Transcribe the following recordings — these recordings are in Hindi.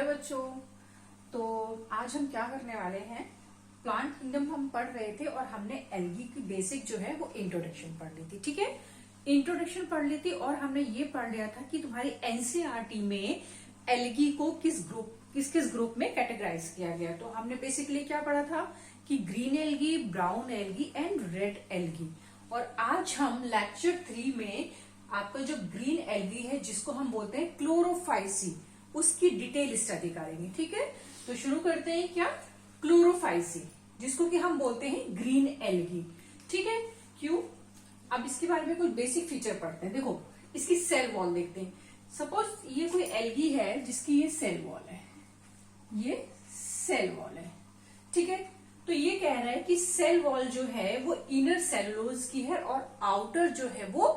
बच्चों। तो आज हम क्या करने वाले हैं, प्लांट किंगडम हम पढ़ रहे थे और हमने एल्गी की बेसिक जो है वो इंट्रोडक्शन पढ़ ली थी। ठीक है, इंट्रोडक्शन पढ़ ली थी और हमने ये पढ़ लिया था कि तुम्हारी एनसीईआरटी में एल्गी को किस किस ग्रुप में कैटेगराइज किया गया। तो हमने बेसिकली क्या पढ़ा था कि green algae, brown algae and red algae. और आज हम लेक्चर 3 में आपका जो ग्रीन एल्गी है जिसको हम बोलते हैं क्लोरोफाइसी, उसकी डिटेल स्टडी करेंगे। ठीक है, तो शुरू करते हैं क्या, क्लोरोफाइसी जिसको कि हम बोलते हैं ग्रीन एल्गी। ठीक है, क्यों? अब इसके बारे में कुछ बेसिक फीचर पढ़ते हैं। देखो, इसकी सेल वॉल देखते हैं। सपोज ये कोई एल्गी है जिसकी ये सेल वॉल है, ये सेल वॉल है। ठीक है, तो ये कह रहा है कि सेल वॉल जो है वो इनर सेलुलोज की है और आउटर जो है वो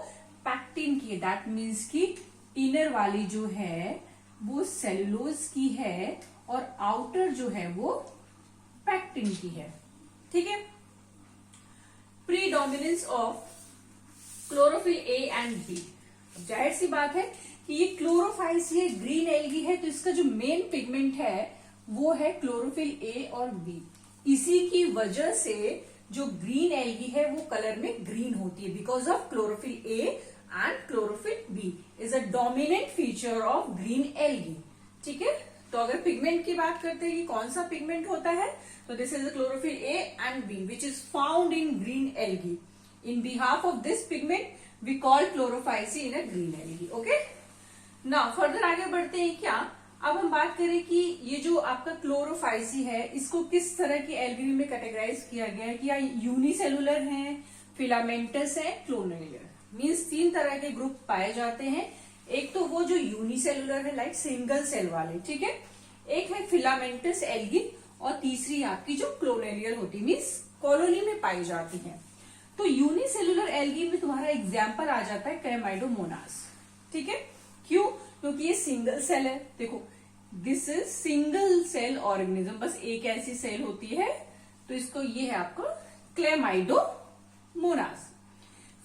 पैक्टिन की है। दैट मीन्स कि इनर वाली जो है वो सेलुलोज की है और आउटर जो है वो पैक्टिन की है। ठीक है, predominance of chlorophyll A and B. जाहिर सी बात है कि ये क्लोरोफाइसी है, ग्रीन एल्गी है, तो इसका जो मेन पिगमेंट है वो है क्लोरोफिल ए और बी। इसी की वजह से जो ग्रीन एल्गी है वो कलर में ग्रीन होती है, because of chlorophyll A and chlorophyll B is a dominant feature of green algae. ठीक है, तो अगर पिगमेंट की बात करते हैं कि कौन सा पिगमेंट होता है, तो this is the chlorophyll A and B which is found in green algae. In behalf of this pigment we call Chlorophyceae in a green algae. Okay, now further आगे बढ़ते हैं। क्या अब हम बात करें कि ये जो आपका क्लोरोफाइसी है इसको किस तरह की एल्गी में कैटेगराइज किया गया है, कि या यूनिसेलुलर है, फिलामेंटस है, क्लोनोइलर। मीन्स 3 तरह के ग्रुप पाए जाते हैं। एक तो वो जो यूनिसेलुलर है, लाइक सिंगल सेल वाले। ठीक है, एक है फिलामेंटस एल्गी और तीसरी आपकी जो क्लोनोइलर होती है, मीन्स कॉलोनी में पाई जाती है। तो यूनिसेलुलर एल्गी में तुम्हारा एग्जाम्पल आ जाता है क्लेमाइडोमोनास। ठीक है, क्यों? क्योंकि ये सिंगल सेल है। देखो, this is single cell organism, बस एक ऐसी सेल होती है, तो इसको ये है आपको Chlamydomonas.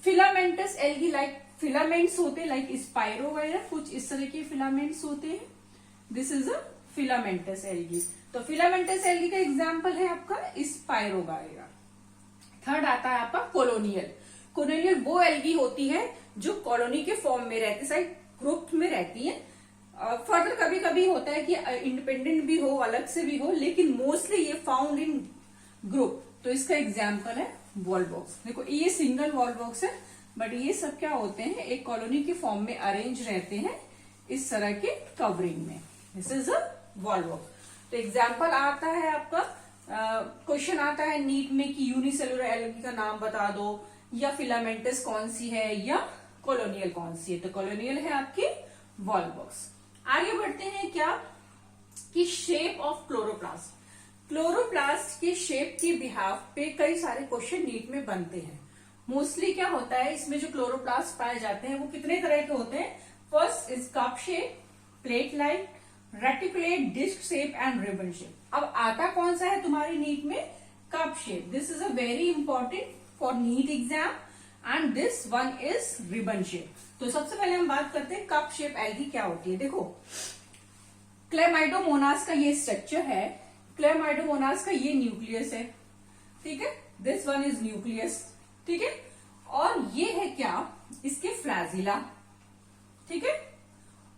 Filamentous algae, like filaments होते हैं, लाइक स्पाइरो वगैरह, कुछ इस तरह के फिलामेंट्स होते हैं। This is a filamentous algae. तो फिलामेंटस एल्गी का एग्जाम्पल है आपका स्पाइरो वगैरह। थर्ड आता है आपका कॉलोनियल। कॉलोनियल वो एल्गी होती है जो कॉलोनी के फॉर्म में रहती है, ग्रुप में रहती है। फर्दर कभी कभी होता है कि इंडिपेंडेंट भी हो, अलग से भी हो, लेकिन मोस्टली ये फाउंड इन ग्रुप। तो इसका एग्जाम्पल है वॉलबॉक्स। देखो, ये सिंगल वॉलबॉक्स है, बट ये सब क्या होते हैं, एक कॉलोनी के फॉर्म में अरेंज रहते हैं इस तरह के कवरिंग में। This is a wallbox. तो एग्जाम्पल आता है आपका, क्वेश्चन आता है नीट में कि यूनिसेलुलर एल्गी का नाम बता दो, या फिलामेंटस कौन सी है, या कॉलोनियल कौन सी है। तो कॉलोनियल है आपकी वॉलबॉक्स। आगे बढ़ते हैं क्या, कि शेप ऑफ क्लोरोप्लास्ट। क्लोरोप्लास्ट के शेप के बिहाफ पे कई सारे क्वेश्चन नीट में बनते हैं। मोस्टली क्या होता है, इसमें जो क्लोरोप्लास्ट पाए जाते हैं वो कितने तरह के होते हैं। First is cup shape, plate like, reticulate, disc shape and ribbon shape. अब आता कौन सा है तुम्हारी नीट में, cup shape. This is a very important for NEET exam and this one is ribbon shape. तो सबसे पहले हम बात करते हैं कप शेप एल्गी क्या होती है। देखो, क्लेमाइडोमोनास का ये स्ट्रक्चर है, क्लेमाइडोमोनास का ये न्यूक्लियस है। ठीक है, दिस वन इज न्यूक्लियस। ठीक है, और ये है क्या, इसके फ्लैजिला। ठीक है,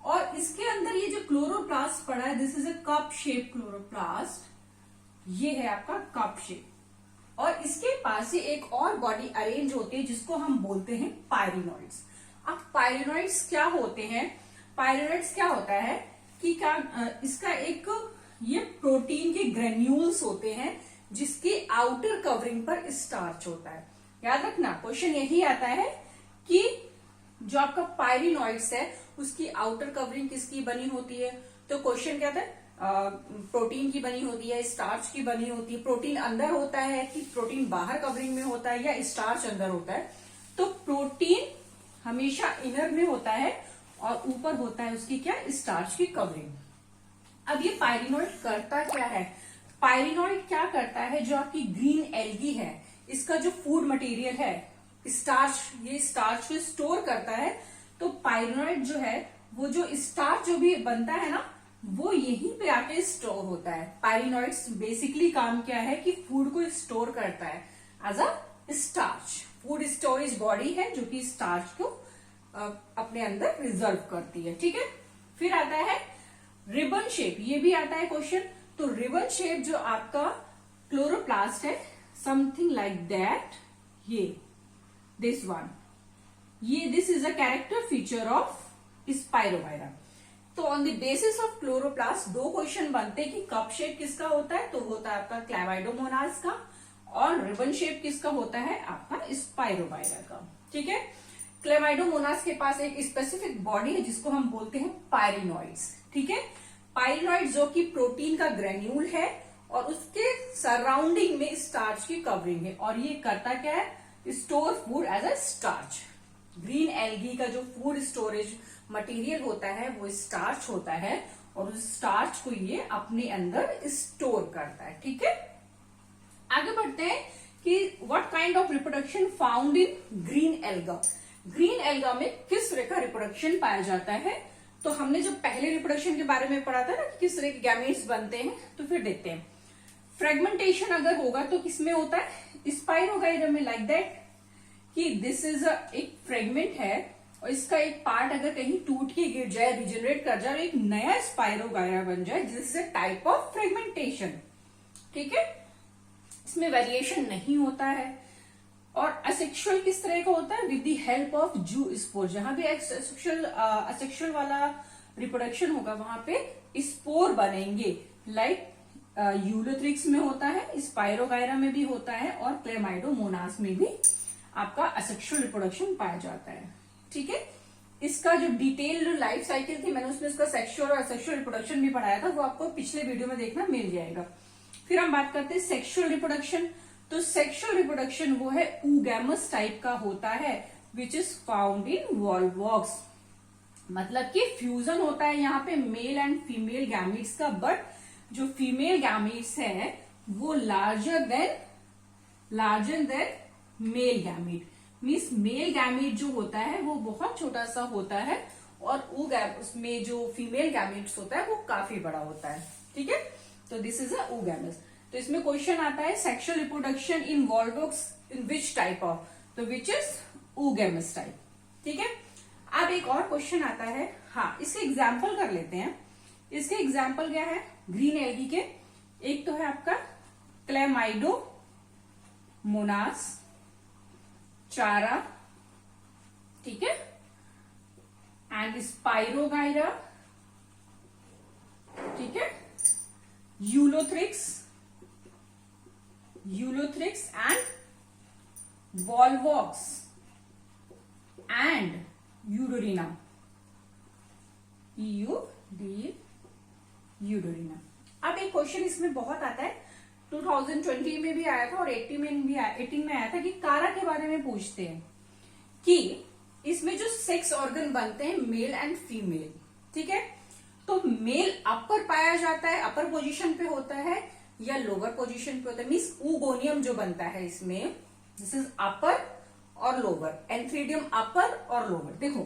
और इसके अंदर ये जो क्लोरोप्लास्ट पड़ा है, this is a cup shape chloroplast. ये है आपका कप शेप, और इसके पास ही एक और बॉडी अरेंज होती है जिसको हम बोलते हैं पायरिनॉइड्स। अब पायरिनॉइड्स क्या होते हैं, पायरिनॉइड्स क्या होता है कि क्या, इसका एक ये प्रोटीन के ग्रेन्यूल्स होते हैं जिसकी आउटर कवरिंग पर स्टार्च होता है। याद रखना, क्वेश्चन यही आता है कि जो आपका पायरिनॉइड्स है उसकी आउटर कवरिंग किसकी बनी होती है। तो क्वेश्चन क्या था, प्रोटीन की बनी होती है, स्टार्च की बनी होती है। प्रोटीन अंदर होता है कि प्रोटीन बाहर कवरिंग में होता है, या स्टार्च अंदर होता है। तो प्रोटीन हमेशा इनर में होता है और ऊपर होता है उसकी क्या, स्टार्च की कवरिंग। अब ये पायरिनॉइड करता क्या है, पायरिनॉइड क्या करता है, जो आपकी ग्रीन एल्गी है इसका जो फूड मटेरियल है स्टार्च, ये स्टार्च को स्टोर करता है। तो पायरिनॉइड जो है वो जो स्टार्च जो भी बनता है ना, वो यहीं पे आके स्टोर होता है। पायरिनॉइड्स बेसिकली काम क्या है कि फूड को स्टोर करता है as a starch. Food storage body है जो कि स्टार्च को अपने अंदर रिजर्व करती है, ठीक है। फिर आता है रिबन शेप, ये भी आता है क्वेश्चन। तो रिबन शेप जो आपका क्लोरोप्लास्ट है, समथिंग लाइक दैट, ये दिस वन, ये this is a character feature of spirogyra. तो on the basis of chloroplast दो क्वेश्चन बनते हैं कि कप शेप किसका होता है, तो होता है आपका क्लेमाइडोमोनास का, और रिबन शेप किसका होता है, आपका स्पाइरोगायरा का, ठीक है। क्लेमाइडोमोनास के पास एक स्पेसिफिक बॉडी है जिसको हम बोलते हैं पायरिनॉइड्स, ठीक है। पायरिनॉइड जो कि प्रोटीन का ग्रेन्यूल है और उसके सराउंडिंग में स्टार्च की कवरिंग है, और ये करता क्या है, store food as a starch. Green algae का जो फूड स्टोरेज मटेरियल होता है वो स्टार्च होता है, और उस स्टार्च को ये अपने अंदर स्टोर करता है, ठीक है। आगे बढ़ते हैं कि what kind of reproduction found in green alga. Green alga में किस तरह का रिप्रोडक्शन पाया जाता है, तो हमने जब पहले रिप्रोडक्शन के बारे में पढ़ा था ना कि किस तरह के गैमेट्स बनते हैं, तो फिर देखते हैं। फ्रेगमेंटेशन अगर होगा तो किसमें होता है, स्पाइरोगायरा में, लाइक दैट कि दिस इज एक फ्रेगमेंट है और इसका एक पार्ट अगर कहीं टूट के गिर जाए, रिजेनरेट कर जाए और एक नया स्पाइरोगायरा बन जाए, this is a type of fragmentation, ठीक है। इसमें वेरिएशन नहीं होता है। और असेक्सुअल किस तरह का होता है, विद द हेल्प ऑफ जू स्पोर। जहां भी असेक्सुअल वाला रिप्रोडक्शन होगा वहां पे स्पोर बनेंगे, लाइक यूलोथ्रिक्स में होता है, स्पाइरोगायरा में भी होता है, और क्लेमाइडोमोनास में भी आपका असेक्सुअल रिप्रोडक्शन पाया जाता है, ठीक है। इसका जो डिटेल्ड लाइफ साइकिल थी, मैंने उसमें इसका सेक्सुअल और असेक्सुअल रिप्रोडक्शन भी पढ़ाया था, वो आपको पिछले वीडियो में देखना मिल जाएगा। फिर हम बात करते हैं सेक्सुअल रिप्रोडक्शन। तो सेक्सुअल रिप्रोडक्शन वो है oogamous टाइप का होता है, which is found in Volvox. मतलब कि फ्यूजन होता है यहाँ पे मेल एंड फीमेल गैमीट्स का, बट जो फीमेल गैमीट्स है वो larger then male gamete. Means male gamete जो होता है वो बहुत छोटा सा होता है, और उसमें जो फीमेल गैमीट्स होता है वो काफी बड़ा होता है, ठीक है। तो दिस इज अ oogamous। तो इसमें क्वेश्चन आता है sexual reproduction in Volvox in which type of, तो विच इज oogamous टाइप, ठीक है। अब एक और क्वेश्चन आता है, हाँ इसके एग्जाम्पल कर लेते हैं। इसके एग्जाम्पल क्या है ग्रीन एल्गी के, एक तो है आपका क्लेमाइडोमोनास चारा, ठीक है, एंड स्पाइरोगायरा, ठीक है, Ulothrix and Volvox and Eudorina, Eudorina. अब एक क्वेश्चन इसमें बहुत आता है, 2020 में भी आया था और 18 में आया था, कि कारा के बारे में पूछते हैं कि इसमें जो सेक्स ऑर्गन बनते हैं मेल एंड फीमेल, ठीक है। तो मेल अपर पाया जाता है, अपर पोजीशन पे होता है, या लोअर पोजीशन पे होता है। मीन्स oogoनियम जो बनता है इसमें, दिस इज अपर और लोअर, एंथ्रीडियम अपर और लोअर। देखो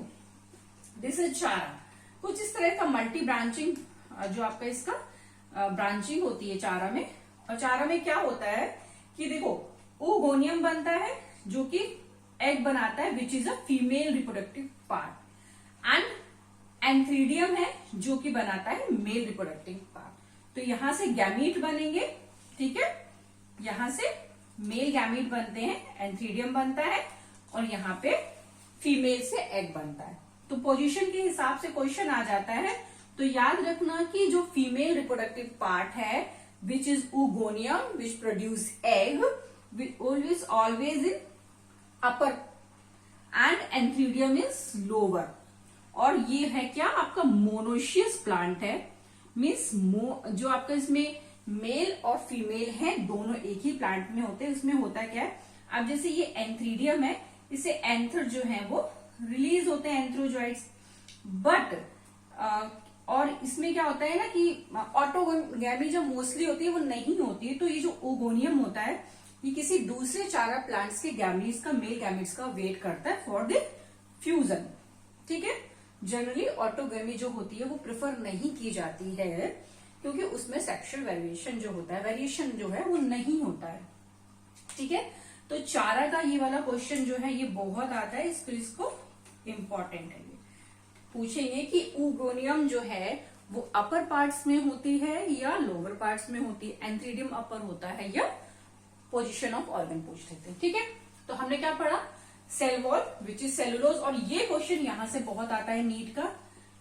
दिस इज चारा, कुछ इस तरह का मल्टी ब्रांचिंग जो आपका इसका ब्रांचिंग होती है चारा में। और चारा में क्या होता है कि देखो oogoनियम बनता है जो कि एग बनाता है, which is a female reproductive part, and antheridium है जो कि बनाता है मेल रिप्रोडक्टिव पार्ट। तो यहां से गैमीट बनेंगे, ठीक है, यहां से मेल गैमीट बनते हैं, एंथ्रीडियम बनता है, और यहाँ पे फीमेल से एग बनता है। तो पोजीशन के हिसाब से क्वेश्चन आ जाता है। तो याद रखना कि जो फीमेल रिप्रोडक्टिव पार्ट है विच इज oogoनियम which produce egg, always in upper and antheridium is lower. और ये है क्या आपका मोनोशियस प्लांट है, मीन्स जो आपका इसमें मेल और फीमेल है दोनों एक ही प्लांट में होते हैं। इसमें होता क्या है, अब जैसे ये एंथ्रीडियम है, इसे एंथर जो है वो रिलीज होते हैं एंथ्रोजॉइड्स, बट और इसमें क्या होता है ना कि ऑटोगैमी जो मोस्टली होती है वो नहीं होती है। तो ये जो oogoनियम होता है ये किसी दूसरे चारा प्लांट्स के गैमीट्स का, मेल गैमीट्स का वेट करता है फॉर द फ्यूजन, ठीक है। जनरली ऑटोगेमी जो होती है वो प्रेफर नहीं की जाती है, क्योंकि उसमें सेक्सुअल वेरिएशन जो होता है, वेरिएशन जो है वो नहीं होता है। ठीक है, तो चारा का ये वाला क्वेश्चन जो है ये बहुत आता है, इसको इम्पोर्टेंट है। ये पूछेंगे कि ऊगोनियम जो है वो अपर पार्ट्स में होती है या लोअर पार्ट्स में होती है, एंथ्रीडियम अपर होता है या पोजीशन ऑफ ऑर्गन पूछ लेते हैं। ठीक है, तो हमने क्या पढ़ा, cell wall which is cellulose, और ये क्वेश्चन यहां से बहुत आता है नीट का।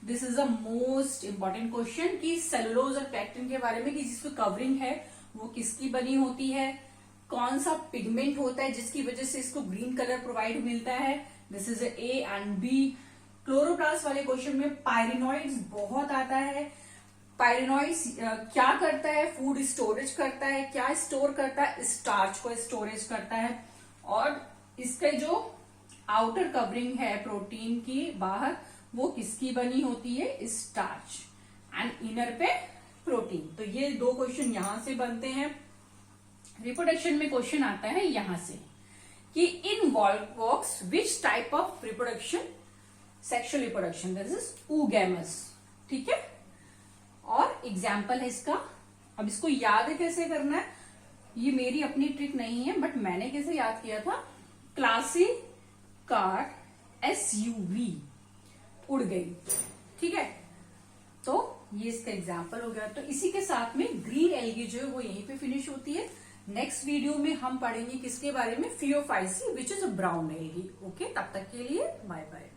This is the most important question कि सेलुलोज और पेक्टिन के बारे में, कि जिसकी कवरिंग है वो किसकी बनी होती है, कौन सा पिगमेंट होता है जिसकी वजह से इसको ग्रीन कलर प्रोवाइड मिलता है। This is A and B. Chloroplast वाले क्वेश्चन में पायरिनॉइड्स बहुत आता है। पायरिनॉइड्स क्या करता है, फूड स्टोरेज करता है, क्या स्टोर करता है, स्टार्च को स्टोरेज करता है, और इसके जो आउटर कवरिंग है प्रोटीन की बाहर, वो किसकी बनी होती है, स्टार्च, एंड इनर पे प्रोटीन। तो ये दो क्वेश्चन यहां से बनते हैं। रिप्रोडक्शन में क्वेश्चन आता है यहां से कि in Volvox which type of reproduction, sexual reproduction, this is oogamous। ठीक है, और एग्जाम्पल है इसका। अब इसको याद कैसे करना है, ये मेरी अपनी ट्रिक नहीं है, बट मैंने कैसे याद किया था, क्लासी कार SUV उड़ गई। ठीक है, तो ये इसका एग्जाम्पल हो गया। तो इसी के साथ में ग्रीन एल्गी जो है वो यहीं पे फिनिश होती है। नेक्स्ट वीडियो में हम पढ़ेंगे किसके बारे में, Phaeophyceae which is a brown algae. Okay, तब तक के लिए बाय बाय।